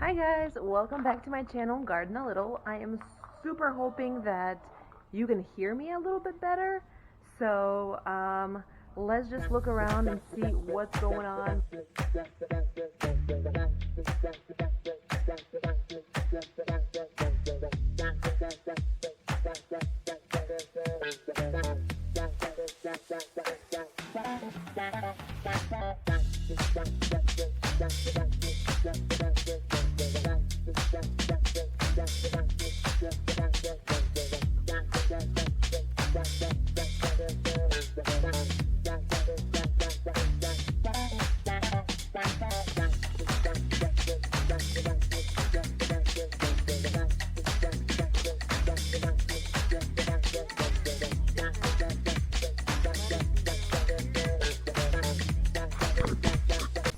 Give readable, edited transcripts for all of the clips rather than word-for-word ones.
Hi guys, welcome back to my channel, Garden a Little. I am super hoping that you can hear me a little bit better. So, let's just look around and see what's going on.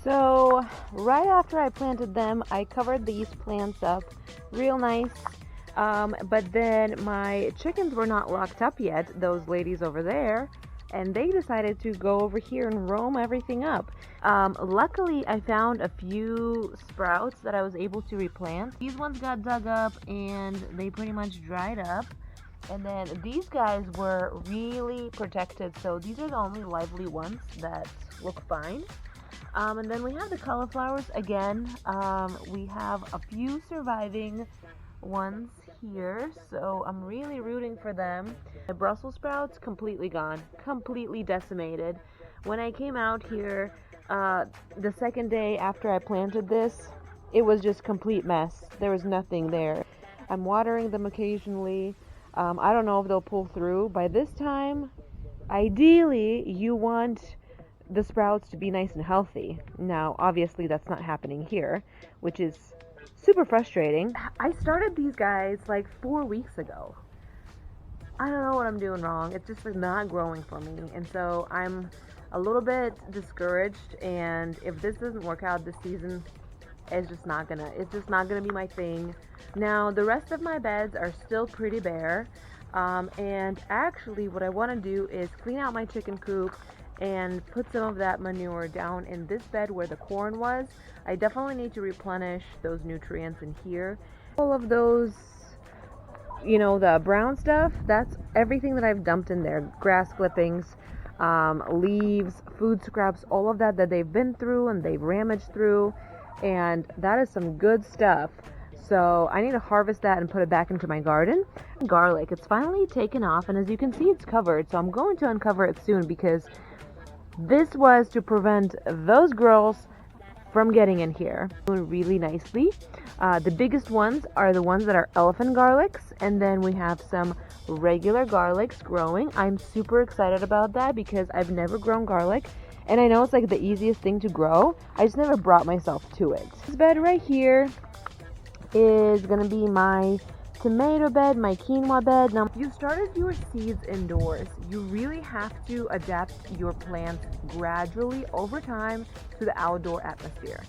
So, right after I planted them, I covered these plants up real nice. But then my chickens were not locked up yet, those ladies over there, and they decided to go over here and roam everything up. Luckily, I found a few sprouts that I was able to replant. These ones got dug up and they pretty much dried up. And then these guys were really protected, so these are the only lively ones that look fine. And then we have the cauliflowers again. We have a few surviving ones here, so I'm really rooting for them. The Brussels sprouts completely gone, completely decimated. When I came out here the second day after I planted this, it was just complete mess. There was nothing there. I'm watering them occasionally. I don't know if they'll pull through. By this time, ideally, you want the sprouts to be nice and healthy. Now, obviously, that's not happening here, which is super frustrating. I started these guys like 4 weeks ago. I don't know what I'm doing wrong. It's just not growing for me, and so I'm a little bit discouraged. And if this doesn't work out this season, it's just not gonna be my thing. Now, the rest of my beds are still pretty bare, and actually, what I want to do is clean out my chicken coop and put some of that manure down in this bed where the corn was. I definitely need to replenish those nutrients in here. All of those, the brown stuff, that's everything that I've dumped in there. Grass clippings, leaves, food scraps, all of that they've been through and they've ramaged through. And that is some good stuff. So I need to harvest that and put it back into my garden. Garlic, it's finally taken off, and as you can see, it's covered. So I'm going to uncover it soon because this was to prevent those girls from getting in here. Doing really nicely. The biggest ones are the ones that are elephant garlics, and then we have some regular garlics growing. I'm super excited about that because I've never grown garlic, and I know it's like the easiest thing to grow. I just never brought myself to it. This bed right here is gonna be my tomato bed, my quinoa bed. Now, if you started your seeds indoors, you really have to adapt your plants gradually over time to the outdoor atmosphere.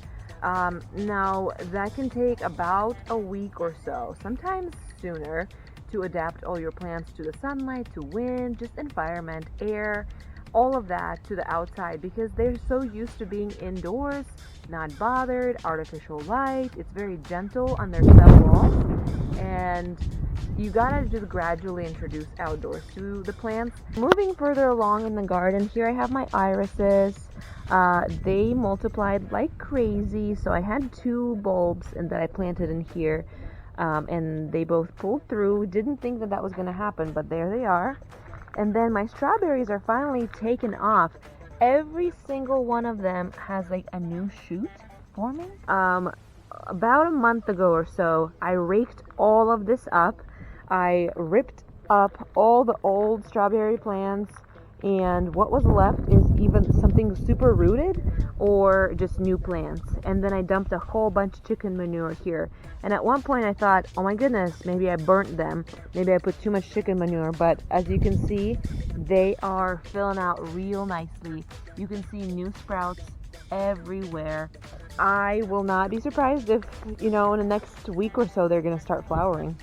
Now, that can take about a week or so, sometimes sooner, to adapt all your plants to the sunlight, to wind, just environment, air, all of that to the outside, because they're so used to being indoors, not bothered, artificial light. It's very gentle on their cell walls, and you gotta just gradually introduce outdoors to the plants. Moving further along in the garden, here I have my irises. They multiplied like crazy, so I had 2 bulbs and that I planted in here, and they both pulled through. Didn't think that was gonna happen, but there they are. And then my strawberries are finally taken off. Every single one of them has like a new shoot forming. About a month ago or so, I raked all of this up. I ripped up all the old strawberry plants, and what was left is even something super rooted or just new plants. And then I dumped a whole bunch of chicken manure here. And at one point I thought, oh my goodness, maybe I burnt them. Maybe I put too much chicken manure. But as you can see, they are filling out real nicely. You can see new sprouts everywhere. I will not be surprised if, in the next week or so, they're going to start flowering.